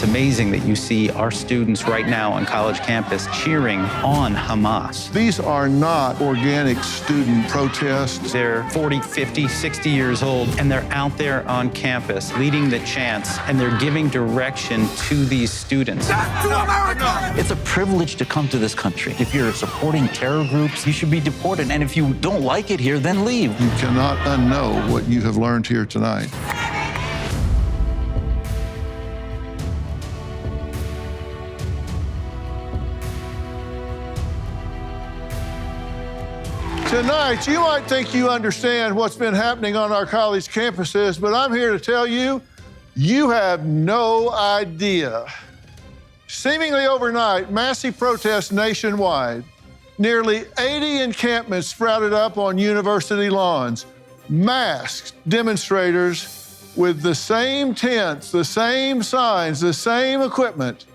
amazing that you see our students right now on college campus cheering on Hamas. These are not organic student protests. They're 40, 50, 60 years old, and they're out there on campus leading the chants, and they're giving direction to these students. Death to America! It's a privilege to come to this country. If you're supporting terror groups, you should be deported. And if you don't like it here, then leave. You cannot unknow what you have learned here tonight. Tonight, you might think you understand what's been happening on our college campuses, but I'm here to tell you, you have no idea. Seemingly overnight, massive protests nationwide. Nearly 80 encampments sprouted up on university lawns. Masked demonstrators with the same tents, the same signs, the same equipment,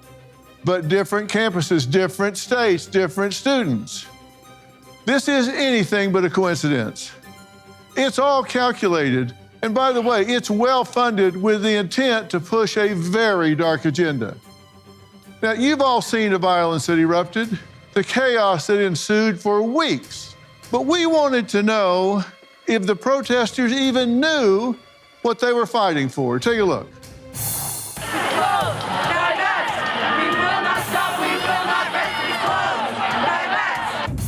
but different campuses, different states, different students. This is anything but a coincidence. It's all calculated, and by the way, it's well funded with the intent to push a very dark agenda. Now, you've all seen the violence that erupted, the chaos that ensued for weeks, but we wanted to know if the protesters even knew what they were fighting for. Take a look.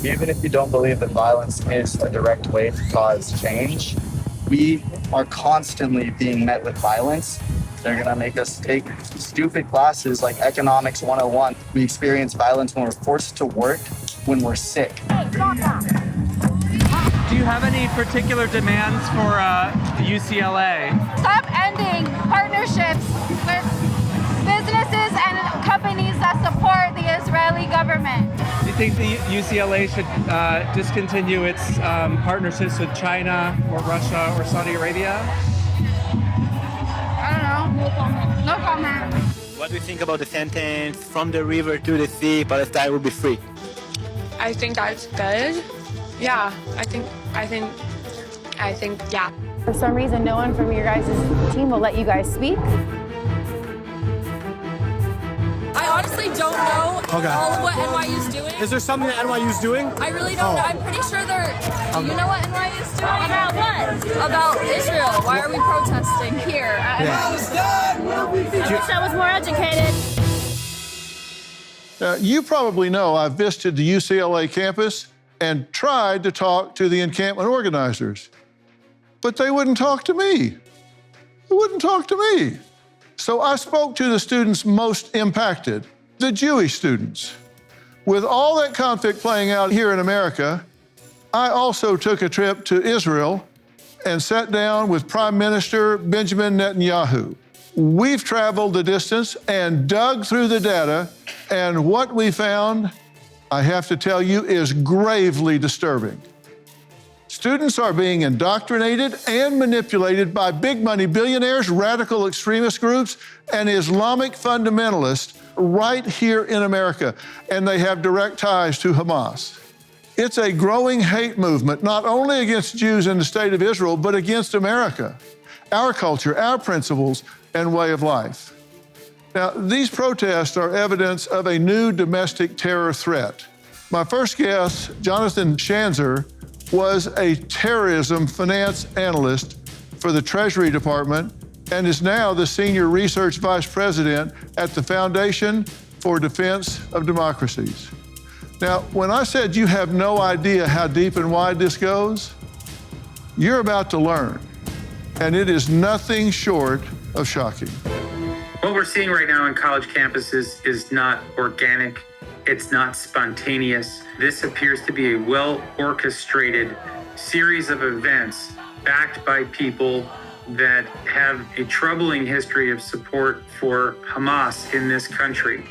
Even if you don't believe that violence is a direct way to cause change, we are constantly being met with violence. They're gonna make us take stupid classes like Economics 101. We experience violence when we're forced to work, when we're sick. Do you have any particular demands for UCLA? Stop ending partnerships with businesses and companies that support the Israeli government. Do you think the UCLA should discontinue its partnerships with China or Russia or Saudi Arabia? I don't know. No comment. What do you think about the sentence, from the river to the sea, Palestine will be free? I think that's good. Yeah, I think, yeah. For some reason, no one from your guys' team will let you guys speak. I honestly don't know all of what NYU's doing. Is there something that NYU's doing? I really don't know. I'm pretty sure they're... Do you know what NYU's doing? About what? About Israel. Why are we protesting here? I wish I was more educated. You probably know I've visited the UCLA campus and tried to talk to the encampment organizers, but they wouldn't talk to me. They wouldn't talk to me. So I spoke to the students most impacted, the Jewish students. With all that conflict playing out here in America, I also took a trip to Israel and sat down with Prime Minister Benjamin Netanyahu. We've traveled the distance and dug through the data, and what we found, I have to tell you, is gravely disturbing. Students are being indoctrinated and manipulated by big money billionaires, radical extremist groups, and Islamic fundamentalists right here in America, and they have direct ties to Hamas. It's a growing hate movement, not only against Jews in the state of Israel, but against America, our culture, our principles, and way of life. Now, these protests are evidence of a new domestic terror threat. My first guest, Jonathan Schanzer, was a terrorism finance analyst for the Treasury Department and is now the Senior Research Vice President at the Foundation for Defense of Democracies. Now, when I said you have no idea how deep and wide this goes, you're about to learn, and it is nothing short of shocking. What we're seeing right now on college campuses is not organic. It's not spontaneous. This appears to be a well-orchestrated series of events backed by people that have a troubling history of support for Hamas in this country.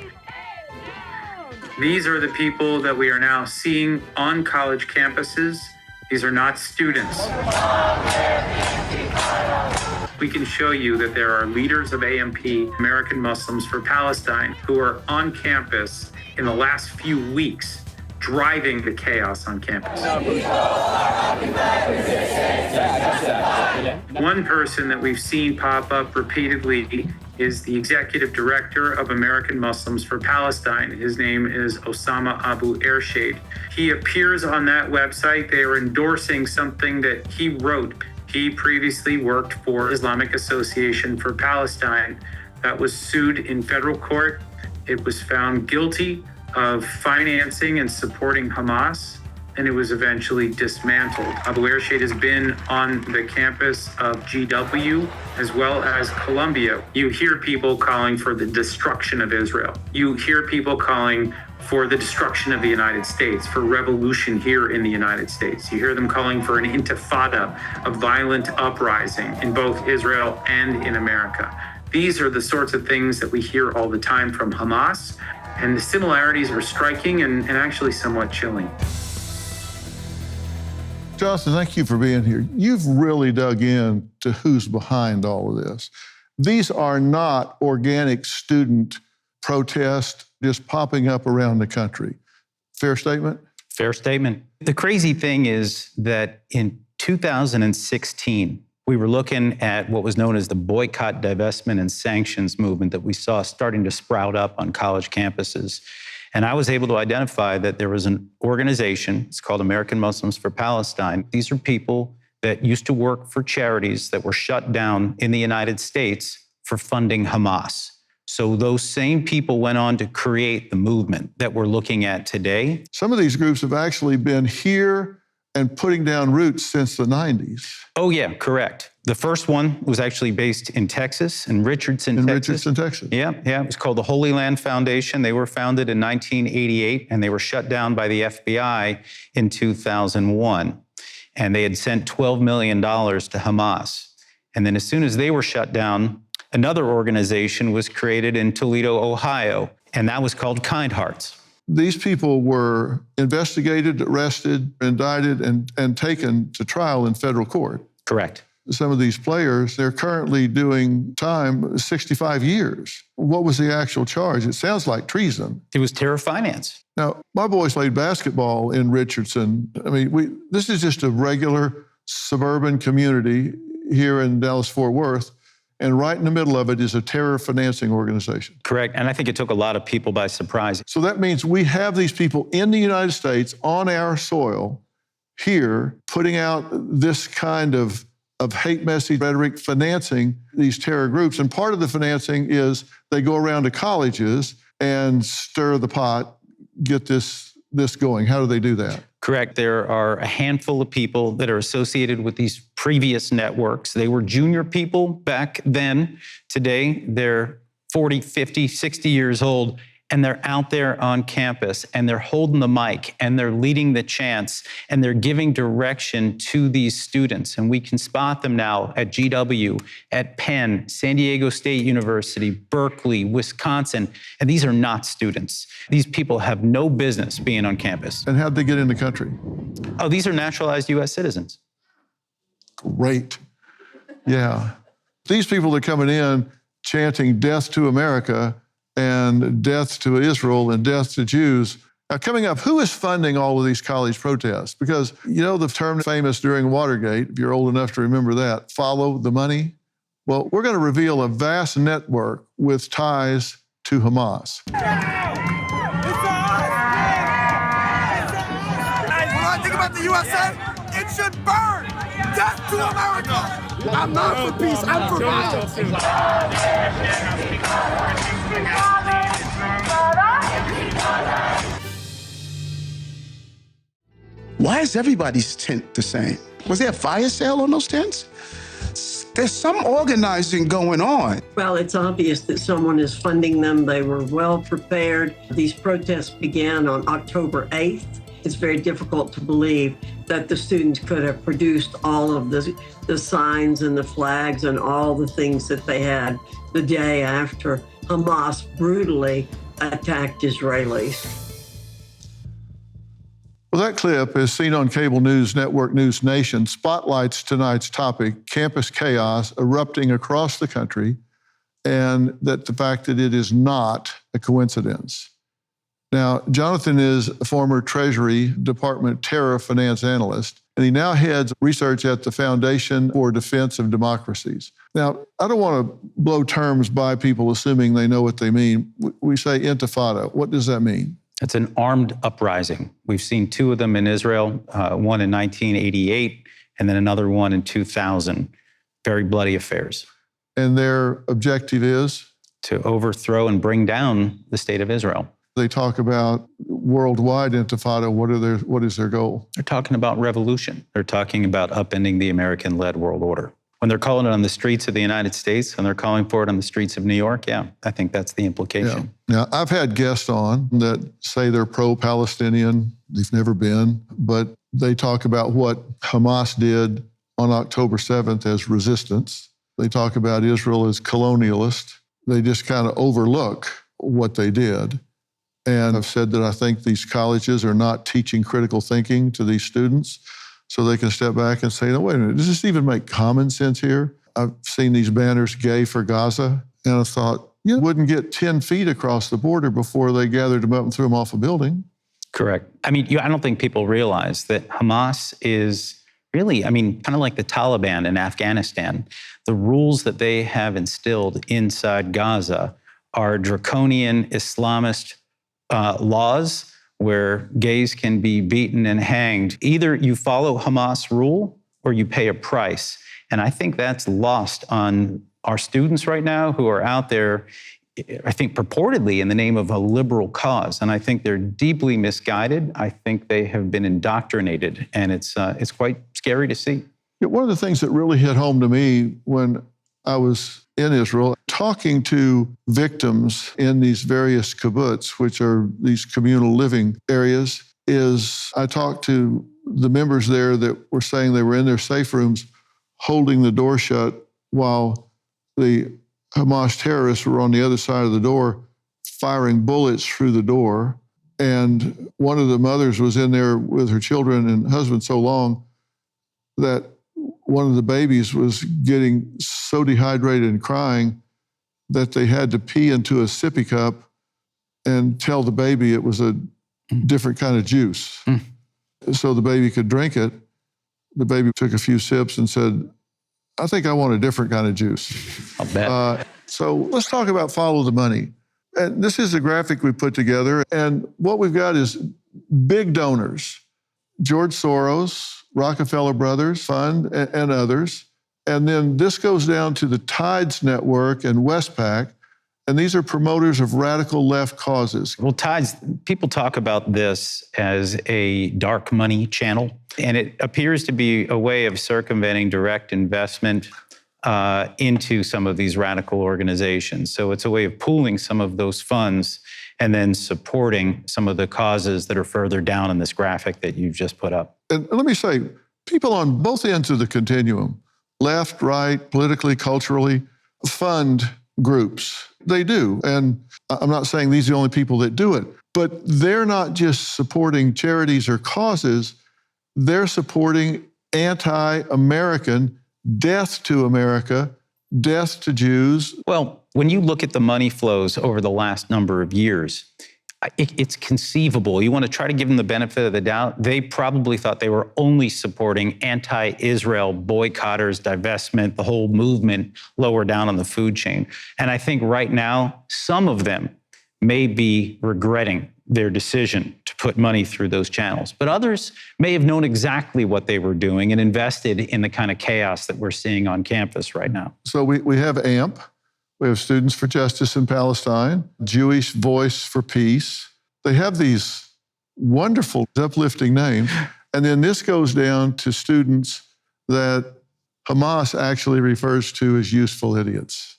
These are the people that we are now seeing on college campuses. These are not students. We can show you that there are leaders of AMP, American Muslims for Palestine, who are on campus in the last few weeks, driving the chaos on campus. One person that we've seen pop up repeatedly is the executive director of American Muslims for Palestine. His name is Osama Abu Ershad. He appears on that website. They are endorsing something that he wrote. He previously worked for Islamic Association for Palestine that was sued in federal court. It was found guilty of financing and supporting Hamas, and it was eventually dismantled. Abu Ershad has been on the campus of GW as well as Columbia. You hear people calling for the destruction of Israel. You hear people calling for the destruction of the United States, for revolution here in the United States. You hear them calling for an intifada, a violent uprising in both Israel and in America. These are the sorts of things that we hear all the time from Hamas, and the similarities are striking and actually somewhat chilling. Jonathan, thank you for being here. You've really dug in to who's behind all of this. These are not organic student protests just popping up around the country. Fair statement? Fair statement. The crazy thing is that in 2016, we were looking at what was known as the boycott, divestment, and sanctions movement that we saw starting to sprout up on college campuses. And I was able to identify that there was an organization, it's called American Muslims for Palestine. These are people that used to work for charities that were shut down in the United States for funding Hamas. So those same people went on to create the movement that we're looking at today. Some of these groups have actually been here and putting down roots since the 90s. Oh, yeah, correct. The first one was actually based in Texas, in Richardson, Texas. Yeah. It was called the Holy Land Foundation. They were founded in 1988, and they were shut down by the FBI in 2001. And they had sent $12 million to Hamas. And then as soon as they were shut down, another organization was created in Toledo, Ohio, and that was called Kind Hearts. These people were investigated, arrested, indicted, and taken to trial in federal court. Correct. Some of these players, they're currently doing time 65 years. What was the actual charge? It sounds like treason. It was terror finance. Now, my boys played basketball in Richardson. I mean, this is just a regular suburban community here in Dallas-Fort Worth. And right in the middle of it is a terror financing organization. Correct. And I think it took a lot of people by surprise. So that means we have these people in the United States on our soil here putting out this kind of hate message rhetoric, financing these terror groups. And part of the financing is they go around to colleges and stir the pot, get this going. How do they do that? Correct. There are a handful of people that are associated with these previous networks. They were junior people back then. Today, they're 40, 50, 60 years old, and they're out there on campus, and they're holding the mic, and they're leading the chants, and they're giving direction to these students. And we can spot them now at GW, at Penn, San Diego State University, Berkeley, Wisconsin. And these are not students. These people have no business being on campus. And how'd they get in the country? Oh, these are naturalized U.S. citizens. Great. Yeah. These people are coming in chanting death to America and death to Israel and death to Jews. Now, coming up, who is funding all of these college protests? Because you know the term famous during Watergate, if you're old enough to remember that, follow the money? Well, we're going to reveal a vast network with ties to Hamas. When I think about the USA, it should burn. Death to America. I'm not for peace, I'm for violence. Why is everybody's tent the same? Was there a fire sale on those tents? There's some organizing going on. Well, it's obvious that someone is funding them. They were well prepared. These protests began on October 8th. It's very difficult to believe that the students could have produced all of the signs and the flags and all the things that they had the day after Hamas brutally attacked Israelis. Well, that clip, as seen on cable news network News Nation, spotlights tonight's topic, campus chaos erupting across the country, and that the fact that it is not a coincidence. Now, Jonathan is a former Treasury Department terror finance analyst. and he now heads research at the Foundation for Defense of Democracies. Now, I don't want to blow terms by people assuming they know what they mean. We say intifada. What does that mean? It's an armed uprising. We've seen two of them in Israel, one in 1988 and then another one in 2000. Very bloody affairs. And their objective is? To overthrow and bring down the state of Israel. They talk about worldwide intifada. What is their goal? They're talking about revolution. They're talking about upending the American-led world order. When they're calling it on the streets of the United States and they're calling for it on the streets of New York, yeah, I think that's the implication. Yeah. Now, I've had guests on that say they're pro-Palestinian. They've never been, but they talk about what Hamas did on October 7th as resistance. They talk about Israel as colonialist. They just kind of overlook what they did. And I've said that I think these colleges are not teaching critical thinking to these students so they can step back and say, no, wait a minute, does this even make common sense here? I've seen these banners, gay for Gaza, and I thought, you wouldn't get 10 feet across the border before they gathered them up and threw them off a building. Correct. I mean, I don't think people realize that Hamas is really, kind of like the Taliban in Afghanistan. The rules that they have instilled inside Gaza are draconian Islamist laws where gays can be beaten and hanged. Either you follow Hamas rule or you pay a price. And I think that's lost on our students right now who are out there, I think purportedly in the name of a liberal cause. And I think they're deeply misguided. I think they have been indoctrinated, and it's quite scary to see. One of the things that really hit home to me when I was in Israel, talking to victims in these various kibbutz, which are these communal living areas, is I talked to the members there that were saying they were in their safe rooms holding the door shut while the Hamas terrorists were on the other side of the door firing bullets through the door. And one of the mothers was in there with her children and husband so long that one of the babies was getting so dehydrated and crying that they had to pee into a sippy cup and tell the baby it was a different kind of juice. So the baby could drink it. The baby took a few sips and said, I think I want a different kind of juice. I'll bet. So let's talk about follow the money. And this is a graphic we put together. And what we've got is big donors. George Soros, Rockefeller Brothers Fund, and others. And then this goes down to the Tides Network and Westpac. And these are promoters of radical left causes. Well, Tides, people talk about this as a dark money channel, and it appears to be a way of circumventing direct investment into some of these radical organizations. So it's a way of pooling some of those funds and then supporting some of the causes that are further down in this graphic that you've just put up. And let me say, people on both ends of the continuum, left, right, politically, culturally, fund groups. They do. And I'm not saying these are the only people that do it, but they're not just supporting charities or causes, they're supporting anti-American, death to America, death to Jews. Well, when you look at the money flows over the last number of years, it's conceivable. You want to try to give them the benefit of the doubt. They probably thought they were only supporting anti-Israel boycotters, divestment, the whole movement lower down on the food chain. And I think right now, some of them may be regretting their decision to put money through those channels. But others may have known exactly what they were doing and invested in the kind of chaos that we're seeing on campus right now. So we have AMP. We have Students for Justice in Palestine, Jewish Voice for Peace. They have these wonderful, uplifting names. And then this goes down to students that Hamas actually refers to as useful idiots.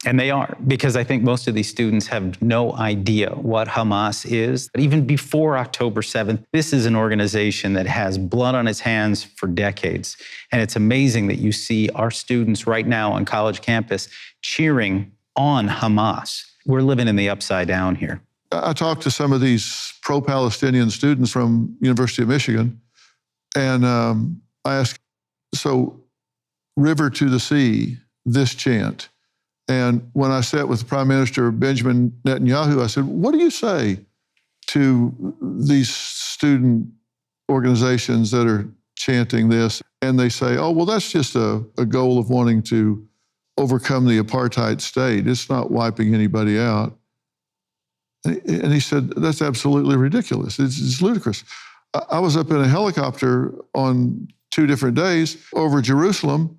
And they are, because I think most of these students have no idea what Hamas is. But even before October 7th, this is an organization that has blood on its hands for decades. And it's amazing that you see our students right now on college campus cheering on Hamas. We're living in the upside down here. I talked to some of these pro-Palestinian students from University of Michigan, and I asked, so river to the sea, this chant. And when I sat with Prime Minister Benjamin Netanyahu, I said, what do you say to these student organizations that are chanting this, and they say, oh, well, that's just a goal of wanting to overcome the apartheid state. It's not wiping anybody out. And he said, that's absolutely ridiculous. It's ludicrous. I was up in a helicopter on 2 different days over Jerusalem,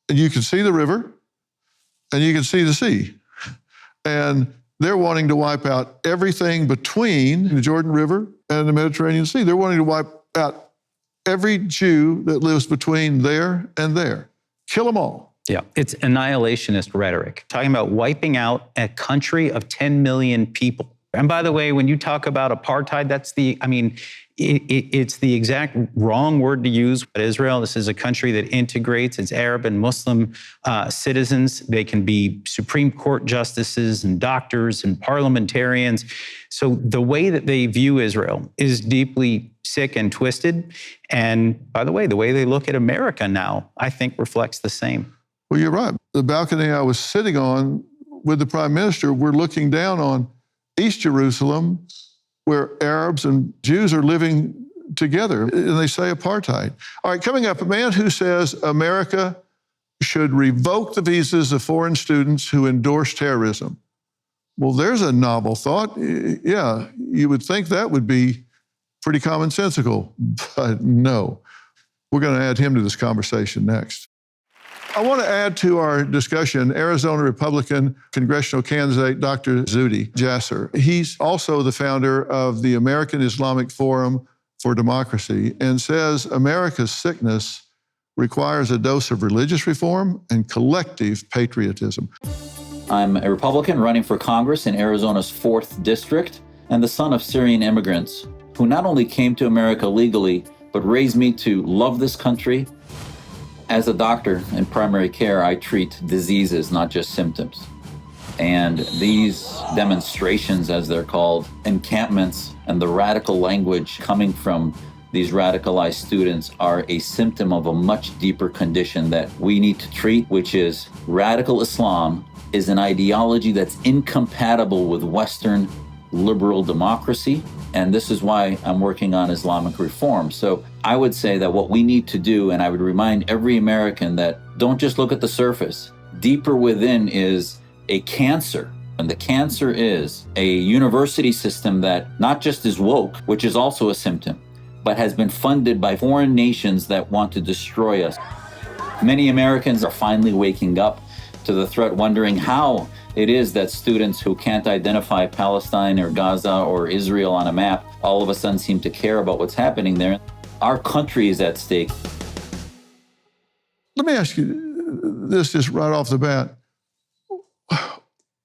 and you can see the river, and you can see the sea. And they're wanting to wipe out everything between the Jordan River and the Mediterranean Sea. They're wanting to wipe out every Jew that lives between there and there. Kill them all. Yeah, it's annihilationist rhetoric, talking about wiping out a country of 10 million people. And by the way, when you talk about apartheid, it's the exact wrong word to use. But Israel, this is a country that integrates its Arab and Muslim citizens. They can be Supreme Court justices and doctors and parliamentarians. So the way that they view Israel is deeply sick and twisted. And by the way they look at America now, I think reflects the same. Well, you're right. The balcony I was sitting on with the prime minister, we're looking down on East Jerusalem, where Arabs and Jews are living together, and they say apartheid. All right, coming up, a man who says America should revoke the visas of foreign students who endorse terrorism. Well, there's a novel thought. Yeah, you would think that would be pretty commonsensical, but no. We're going to add him to this conversation next. I want to add to our discussion Arizona Republican congressional candidate Dr. Zuhdi Jasser. He's also the founder of the American Islamic Forum for Democracy and says America's sickness requires a dose of religious reform and collective patriotism. I'm a Republican running for Congress in Arizona's 4th district and the son of Syrian immigrants who not only came to America legally, but raised me to love this country. As a doctor in primary care, I treat diseases, not just symptoms. And these demonstrations, as they're called, encampments, and the radical language coming from these radicalized students are a symptom of a much deeper condition that we need to treat, which is radical Islam is an ideology that's incompatible with Western liberal democracy. And this is why I'm working on Islamic reform. So I would say that what we need to do, and I would remind every American that don't just look at the surface. Deeper within is a cancer. And the cancer is a university system that not just is woke, which is also a symptom, but has been funded by foreign nations that want to destroy us. Many Americans are finally waking up to the threat, wondering how it is that students who can't identify Palestine or Gaza or Israel on a map all of a sudden seem to care about what's happening there. Our country is at stake. Let me ask you this just right off the bat.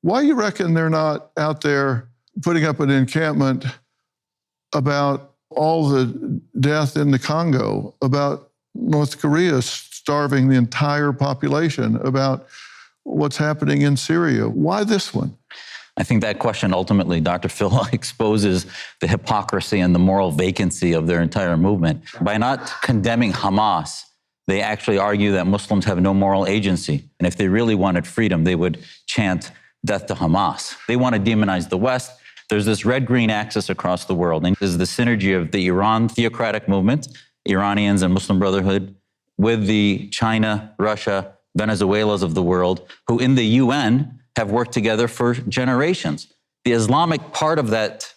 Why you reckon they're not out there putting up an encampment about all the death in the Congo, about North Korea starving the entire population, about what's happening in Syria? Why this one? I think that question ultimately, Dr. Phil, exposes the hypocrisy and the moral vacancy of their entire movement. By not condemning Hamas, they actually argue that Muslims have no moral agency. And if they really wanted freedom, they would chant death to Hamas. They want to demonize the West. There's this red-green axis across the world. And this is the synergy of the Iran theocratic movement, Iranians and Muslim Brotherhood, with the China, Russia, Venezuelas of the world, who in the UN have worked together for generations. The Islamic part of that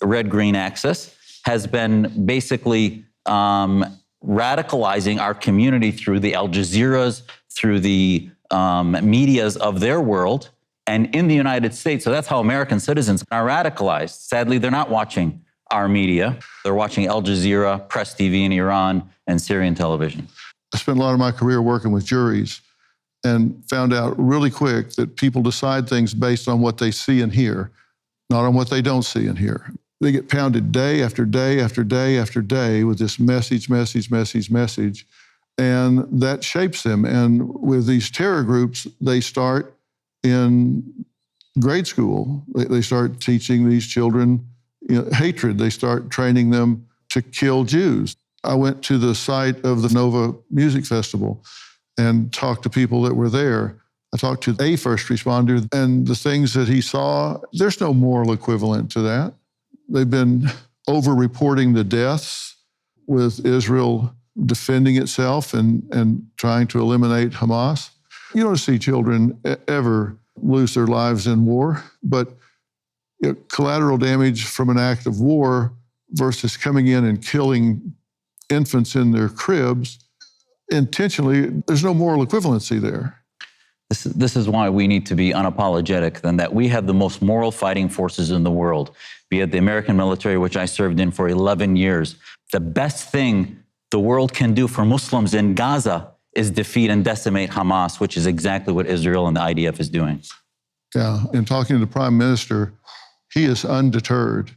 red-green axis has been basically radicalizing our community through the Al Jazeeras, through the medias of their world, and in the United States. So that's how American citizens are radicalized. Sadly, they're not watching our media. They're watching Al Jazeera, Press TV in Iran, and Syrian television. I spent a lot of my career working with juries and found out really quick that people decide things based on what they see and hear, not on what they don't see and hear. They get pounded day after day after day after day with this message, and that shapes them. And with these terror groups, they start in grade school. They start teaching these children hatred. They start training them to kill Jews. I went to the site of the Nova Music Festival and talked to people that were there. I talked to a first responder, and the things that he saw, there's no moral equivalent to that. They've been over-reporting the deaths with Israel defending itself and trying to eliminate Hamas. You don't see children ever lose their lives in war, but collateral damage from an act of war versus coming in and killing infants in their cribs intentionally, there's no moral equivalency there. This is why we need to be unapologetic than that we have the most moral fighting forces in the world, be it the American military, which I served in for 11 years. The best thing the world can do for Muslims in Gaza is defeat and decimate Hamas, which is exactly what Israel and the IDF is doing. Yeah, in talking to the Prime Minister, he is undeterred.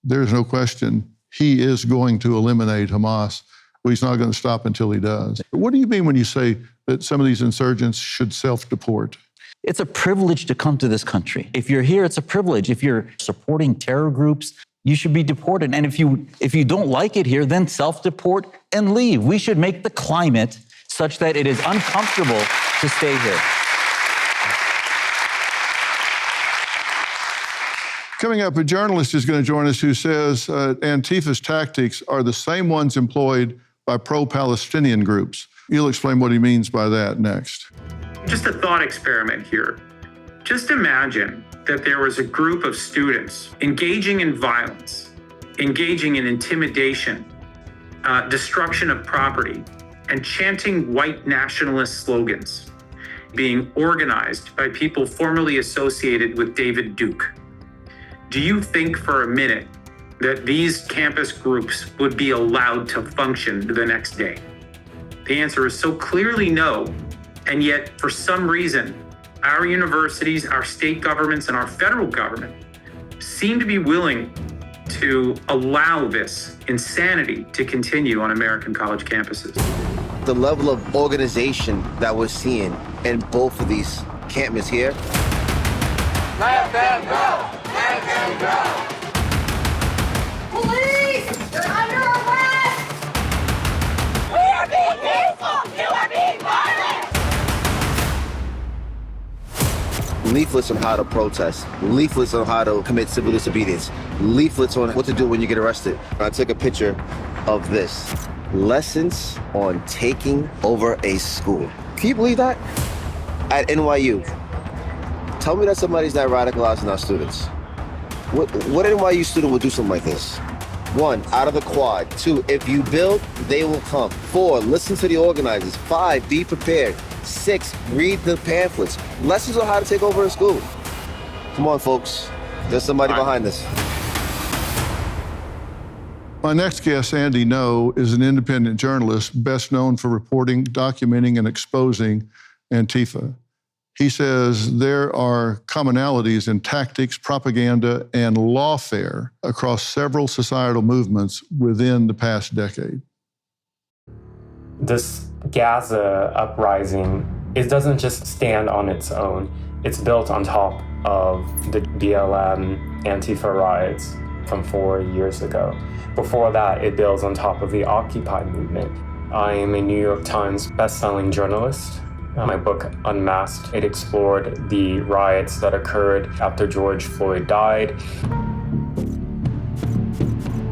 There's no question he is going to eliminate Hamas. Well, he's not going to stop until he does. What do you mean when you say that some of these insurgents should self-deport? It's a privilege to come to this country. If you're here, it's a privilege. If you're supporting terror groups, you should be deported. And if you don't like it here, then self-deport and leave. We should make the climate such that it is uncomfortable to stay here. Coming up, a journalist is going to join us who says Antifa's tactics are the same ones employed by pro-Palestinian groups. You'll explain what he means by that next. Just a thought experiment here. Just imagine that there was a group of students engaging in violence, engaging in intimidation, destruction of property, and chanting white nationalist slogans, being organized by people formerly associated with David Duke. Do you think for a minute that these campus groups would be allowed to function the next day? The answer is so clearly no, and yet for some reason, our universities, our state governments, and our federal government seem to be willing to allow this insanity to continue on American college campuses. The level of organization that we're seeing in both of these campuses here. Let them go! Let them go! Police! You're under arrest! We are being peaceful! You are being violent! Leaflets on how to protest, leaflets on how to commit civil disobedience, leaflets on what to do when you get arrested. I took a picture of this. Lessons on taking over a school. Can you believe that? At NYU. Tell me that somebody's not radicalizing our students. What NYU student would do something like this? 1, out of the quad. 2, if you build, they will come. 4, listen to the organizers. 5, be prepared. 6, read the pamphlets. Lessons on how to take over a school. Come on, folks. There's somebody behind this. My next guest, Andy No, is an independent journalist best known for reporting, documenting, and exposing Antifa. He says there are commonalities in tactics, propaganda, and lawfare across several societal movements within the past decade. This Gaza uprising, it doesn't just stand on its own. It's built on top of the BLM Antifa riots from 4 years ago. Before that, it builds on top of the Occupy movement. I am a New York Times best-selling journalist. My book, Unmasked, it explored the riots that occurred after George Floyd died.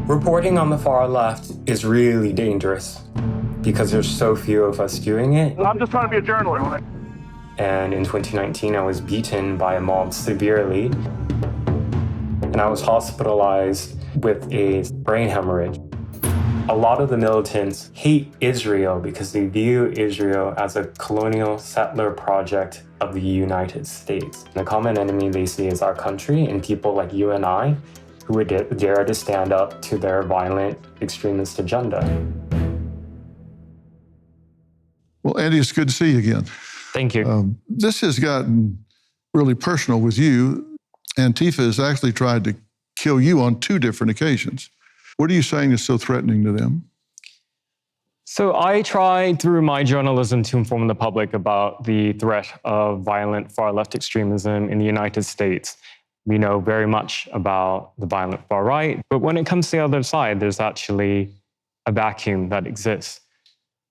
Reporting on the far left is really dangerous because there's so few of us doing it. I'm just trying to be a journalist. And in 2019, I was beaten by a mob severely, and I was hospitalized with a brain hemorrhage. A lot of the militants hate Israel because they view Israel as a colonial settler project of the United States. The common enemy they see is our country and people like you and I who would dare to stand up to their violent extremist agenda. Well, Andy, it's good to see you again. Thank you. This has gotten really personal with you. Antifa has actually tried to kill you on 2 different occasions. What are you saying is so threatening to them? So I try through my journalism to inform the public about the threat of violent far-left extremism in the United States. We know very much about the violent far right, but when it comes to the other side, there's actually a vacuum that exists.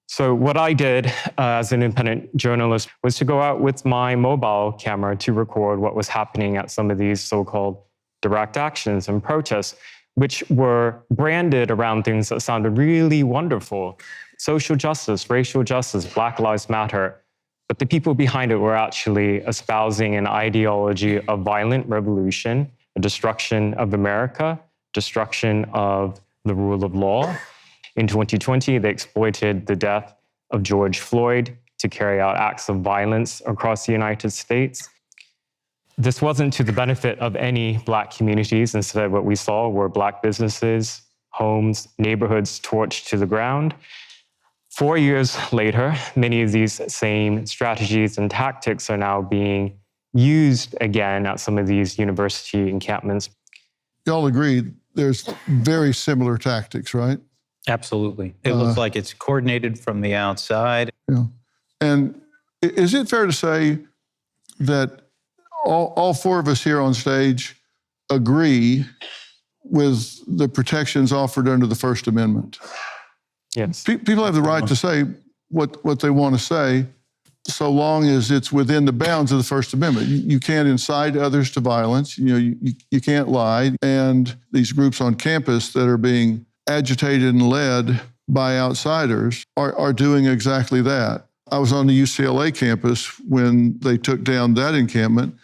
So what I did as an independent journalist was to go out with my mobile camera to record what was happening at some of these so-called direct actions and protests, which were branded around things that sounded really wonderful. Social justice, racial justice, Black Lives Matter. But the people behind it were actually espousing an ideology of violent revolution, a destruction of America, destruction of the rule of law. In 2020, they exploited the death of George Floyd to carry out acts of violence across the United States. This wasn't to the benefit of any Black communities. Instead, what we saw were Black businesses, homes, neighborhoods torched to the ground. 4 years later, many of these same strategies and tactics are now being used again at some of these university encampments. Y'all agree there's very similar tactics, right? Absolutely. It looks like it's coordinated from the outside. Yeah. And is it fair to say that all four of us here on stage agree with the protections offered under the First Amendment? Yes. People have the right to say what they want to say, so long as it's within the bounds of the First Amendment. You can't incite others to violence. You can't lie. And these groups on campus that are being agitated and led by outsiders are doing exactly that. I was on the UCLA campus when they took down that encampment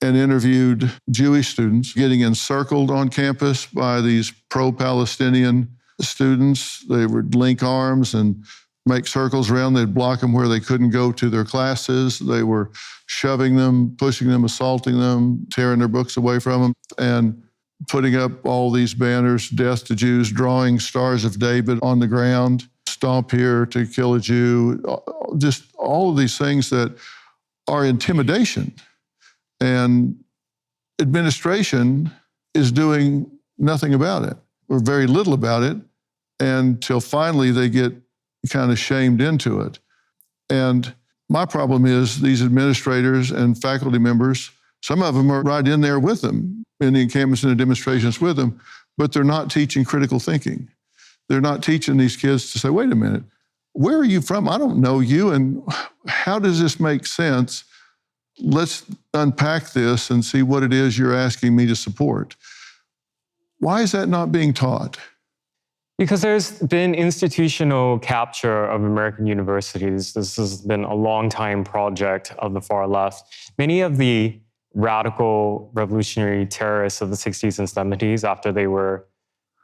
and interviewed Jewish students getting encircled on campus by these pro-Palestinian students. They would link arms and make circles around. They'd block them where they couldn't go to their classes. They were shoving them, pushing them, assaulting them, tearing their books away from them, and putting up all these banners, death to Jews, drawing stars of David on the ground, stomp here to kill a Jew, just all of these things that are intimidation. And administration is doing nothing about it, or very little about it, until finally they get kind of shamed into it. And my problem is these administrators and faculty members, some of them are right in there with them, in the encampments and the demonstrations with them, but they're not teaching critical thinking. They're not teaching these kids to say, wait a minute, where are you from? I don't know you, and how does this make sense? Let's unpack this and see what it is you're asking me to support. Why is that not being taught? Because there's been institutional capture of American universities. This has been a long-time project of the far left. Many of the radical revolutionary terrorists of the 60s and 70s, after they were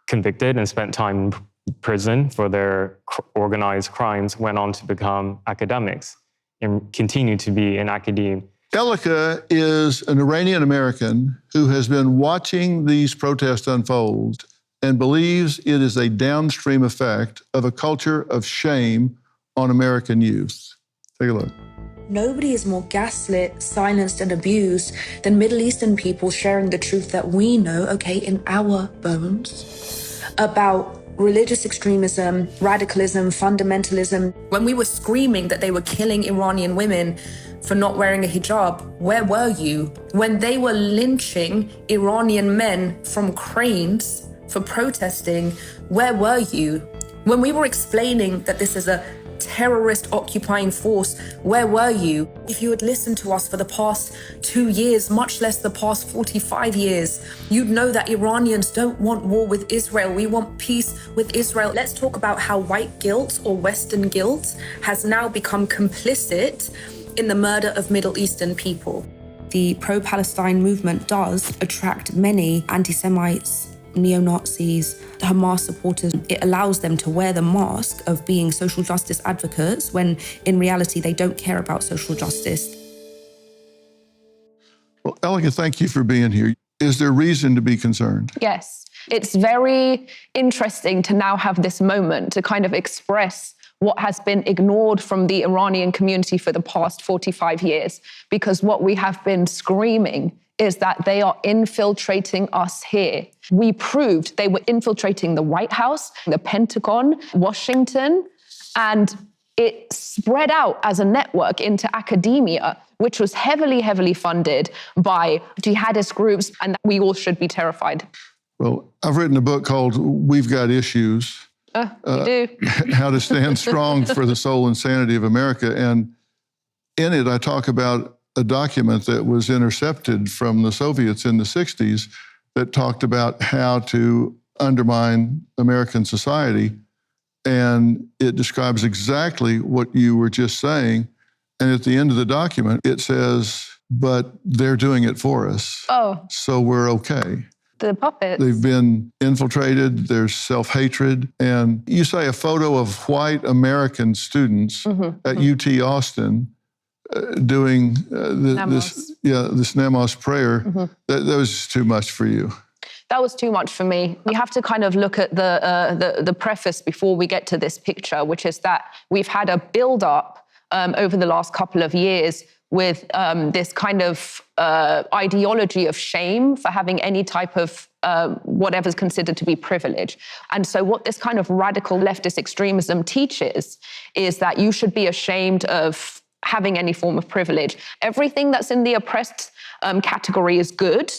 convicted and spent time in prison for their organized crimes, went on to become academics and continue to be in academia. Elika is an Iranian American who has been watching these protests unfold and believes it is a downstream effect of a culture of shame on American youth. Take a look. Nobody is more gaslit, silenced, and abused than Middle Eastern people sharing the truth that we know, in our bones, about religious extremism, radicalism, fundamentalism. When we were screaming that they were killing Iranian women for not wearing a hijab, where were you? When they were lynching Iranian men from cranes for protesting, where were you? When we were explaining that this is a terrorist occupying force, where were you? If you had listened to us for the past 2 years, much less the past 45 years, you'd know that Iranians don't want war with Israel. We want peace with Israel. Let's talk about how white guilt or Western guilt has now become complicit in the murder of Middle Eastern people. The pro-Palestine movement does attract many anti-Semites, neo-Nazis, Hamas supporters. It allows them to wear the mask of being social justice advocates when in reality they don't care about social justice. Well, Elika, thank you for being here. Is there reason to be concerned? Yes. It's very interesting to now have this moment to kind of express what has been ignored from the Iranian community for the past 45 years, because what we have been screaming is that they are infiltrating us here. We proved they were infiltrating the White House, the Pentagon, Washington, and it spread out as a network into academia, which was heavily, heavily funded by jihadist groups, and we all should be terrified. Well, I've written a book called We've Got Issues. You do. How to Stand Strong for the Soul and Sanity of America. And in it, I talk about a document that was intercepted from the Soviets in the 60s that talked about how to undermine American society. And it describes exactly what you were just saying. And at the end of the document, it says, but they're doing it for us. Oh. So we're okay. The puppets. They've been infiltrated, there's self-hatred. And you say a photo of white American students at UT Austin doing this Namos prayer, that was just too much for you. That was too much for me. We have to kind of look at the preface before we get to this picture, which is that we've had a build-up over the last couple of years with this kind of ideology of shame for having any type of whatever's considered to be privilege. And so what this kind of radical leftist extremism teaches is that you should be ashamed of having any form of privilege. Everything that's in the oppressed category is good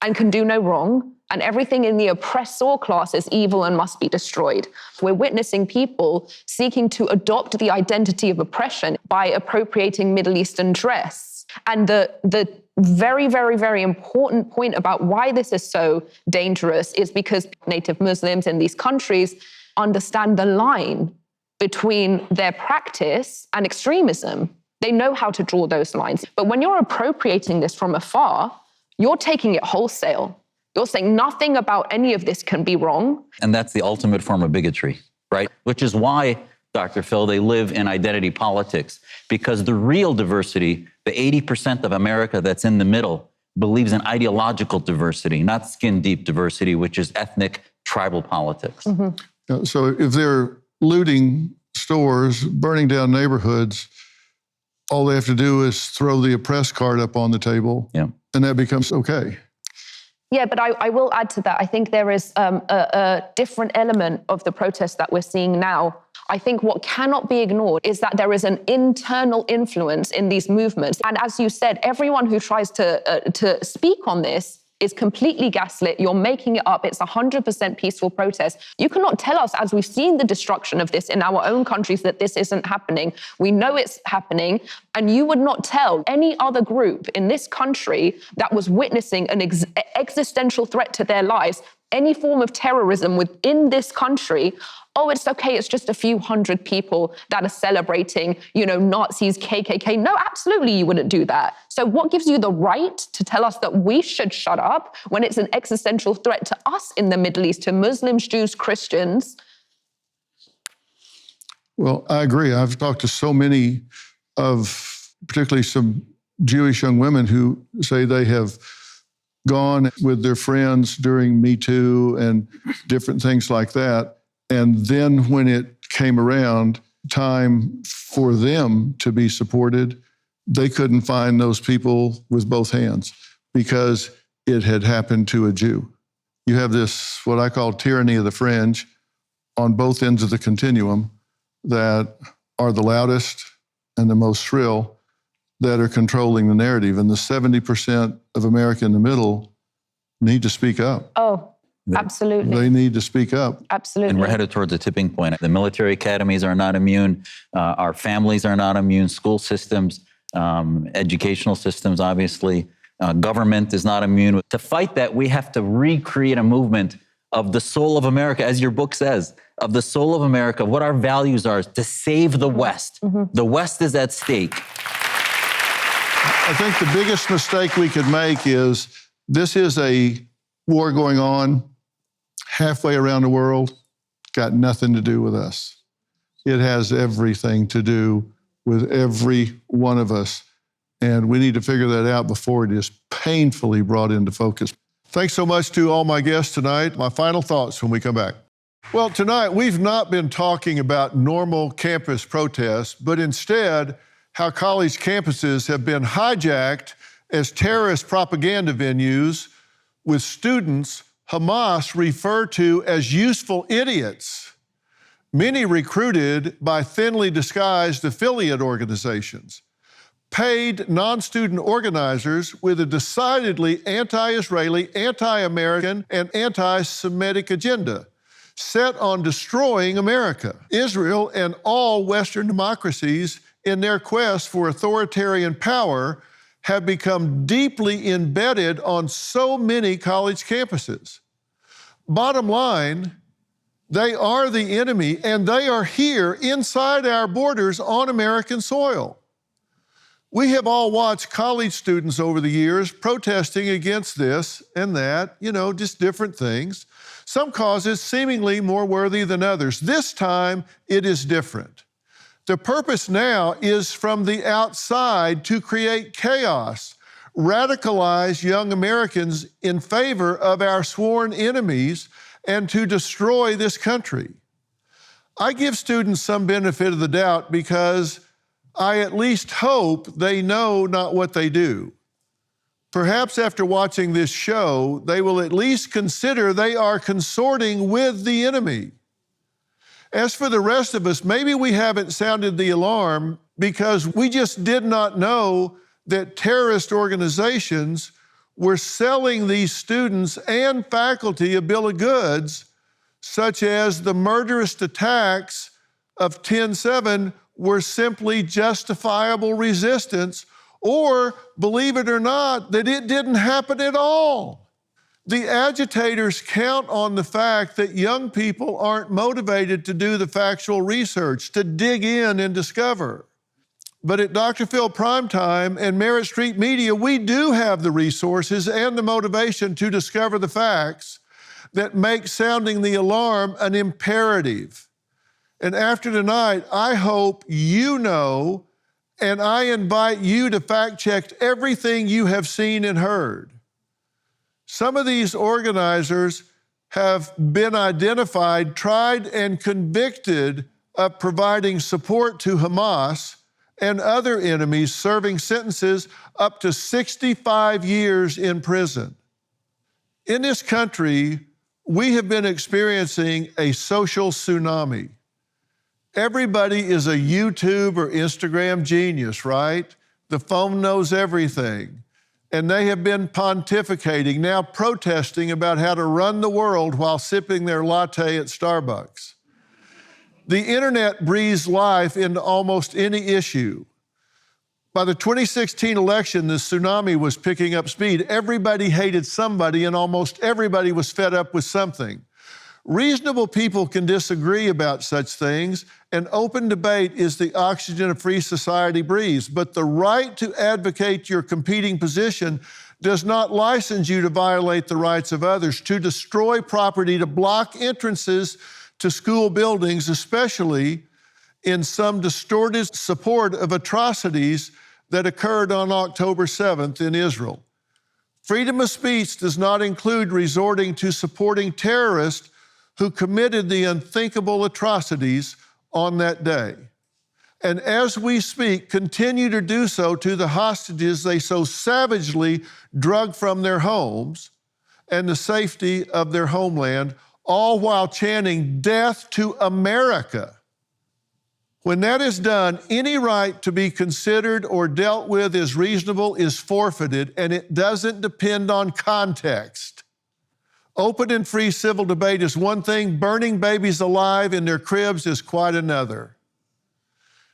and can do no wrong, and everything in the oppressor class is evil and must be destroyed. We're witnessing people seeking to adopt the identity of oppression by appropriating Middle Eastern dress. And the very, very, very important point about why this is so dangerous is because native Muslims in these countries understand the line between their practice and extremism. They know how to draw those lines. But when you're appropriating this from afar, you're taking it wholesale. You're saying nothing about any of this can be wrong. And that's the ultimate form of bigotry, right? Which is why, Dr. Phil, they live in identity politics, because the real diversity, the 80% of America that's in the middle, believes in ideological diversity, not skin-deep diversity, which is ethnic, tribal politics. So if they're looting stores, burning down neighborhoods, all they have to do is throw the oppressed card up on the table, and that becomes okay. Yeah, but I will add to that. I think there is a different element of the protest that we're seeing now. I think what cannot be ignored is that there is an internal influence in these movements. And as you said, everyone who tries to speak on this is completely gaslit. You're making it up. It's 100% peaceful protest. You cannot tell us, as we've seen the destruction of this in our own countries, that this isn't happening. We know it's happening. And you would not tell any other group in this country that was witnessing an existential threat to their lives, any form of terrorism within this country, oh, it's okay, it's just a few hundred people that are celebrating, Nazis, KKK. No, absolutely you wouldn't do that. So what gives you the right to tell us that we should shut up when it's an existential threat to us in the Middle East, to Muslims, Jews, Christians? Well, I agree. I've talked to so many of, particularly some Jewish young women who say they have gone with their friends during Me Too and different things like that. And then when it came around, time for them to be supported, they couldn't find those people with both hands because it had happened to a Jew. You have this, what I call tyranny of the fringe, on both ends of the continuum that are the loudest and the most shrill that are controlling the narrative. And the 70% of America in the middle need to speak up. Oh, absolutely. They need to speak up. Absolutely. And we're headed towards a tipping point. The military academies are not immune. Our families are not immune. School systems, educational systems, obviously. Government is not immune. To fight that, we have to recreate a movement of the soul of America, as your book says, of the soul of America, what our values are, to save the West. The West is at stake. I think the biggest mistake we could make is this is a war going on halfway around the world, got nothing to do with us. It has everything to do with every one of us. And we need to figure that out before it is painfully brought into focus. Thanks so much to all my guests tonight. My final thoughts when we come back. Well, tonight we've not been talking about normal campus protests, but instead how college campuses have been hijacked as terrorist propaganda venues with students Hamas refer to as useful idiots, many recruited by thinly disguised affiliate organizations, paid non-student organizers with a decidedly anti-Israeli, anti-American, and anti-Semitic agenda set on destroying America, Israel, and all Western democracies in their quest for authoritarian power have become deeply embedded on so many college campuses. Bottom line, they are the enemy, and they are here inside our borders on American soil. We have all watched college students over the years protesting against this and that, just different things. Some causes seemingly more worthy than others. This time, it is different. The purpose now is from the outside to create chaos, radicalize young Americans in favor of our sworn enemies, and to destroy this country. I give students some benefit of the doubt because I at least hope they know not what they do. Perhaps after watching this show, they will at least consider they are consorting with the enemy. As for the rest of us, maybe we haven't sounded the alarm because we just did not know that terrorist organizations were selling these students and faculty a bill of goods, such as the murderous attacks of 10/7 were simply justifiable resistance, or, believe it or not, that it didn't happen at all. The agitators count on the fact that young people aren't motivated to do the factual research, to dig in and discover. But at Dr. Phil Primetime and Merit Street Media, we do have the resources and the motivation to discover the facts that make sounding the alarm an imperative. And after tonight, I hope you know, and I invite you to fact check everything you have seen and heard. Some of these organizers have been identified, tried, and convicted of providing support to Hamas and other enemies, serving sentences up to 65 years in prison. In this country, we have been experiencing a social tsunami. Everybody is a YouTube or Instagram genius, right? The phone knows everything. And they have been pontificating, now protesting about how to run the world while sipping their latte at Starbucks. The internet breathes life into almost any issue. By the 2016 election, the tsunami was picking up speed. Everybody hated somebody, and almost everybody was fed up with something. Reasonable people can disagree about such things, and open debate is the oxygen a free society breathes. But the right to advocate your competing position does not license you to violate the rights of others, to destroy property, to block entrances to school buildings, especially in some distorted support of atrocities that occurred on October 7th in Israel. Freedom of speech does not include resorting to supporting terrorists who committed the unthinkable atrocities on that day. And as we speak, continue to do so to the hostages they so savagely drug from their homes and the safety of their homeland, all while chanting death to America. When that is done, any right to be considered or dealt with as reasonable is forfeited, and it doesn't depend on context. Open and free civil debate is one thing, burning babies alive in their cribs is quite another.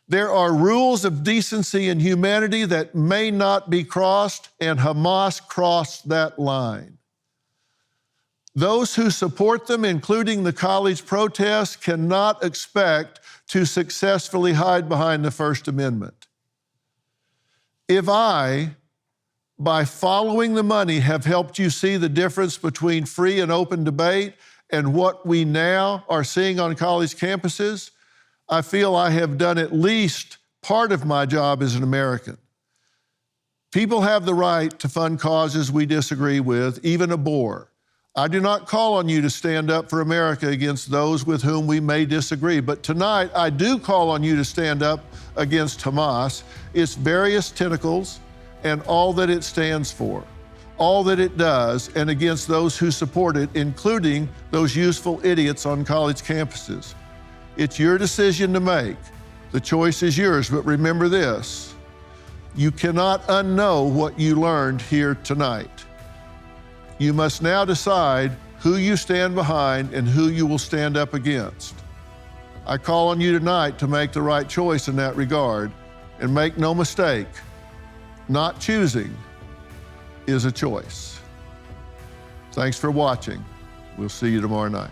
There are rules of decency and humanity that may not be crossed, and Hamas crossed that line. Those who support them, including the college protests, cannot expect to successfully hide behind the First Amendment. If I, by following the money, have helped you see the difference between free and open debate and what we now are seeing on college campuses, I feel I have done at least part of my job as an American. People have the right to fund causes we disagree with, even abhor. I do not call on you to stand up for America against those with whom we may disagree, but tonight I do call on you to stand up against Hamas, its various tentacles, and all that it stands for, all that it does, and against those who support it, including those useful idiots on college campuses. It's your decision to make. The choice is yours, but remember this: you cannot unknow what you learned here tonight. You must now decide who you stand behind and who you will stand up against. I call on you tonight to make the right choice in that regard, and make no mistake, not choosing is a choice. Thanks for watching. We'll see you tomorrow night.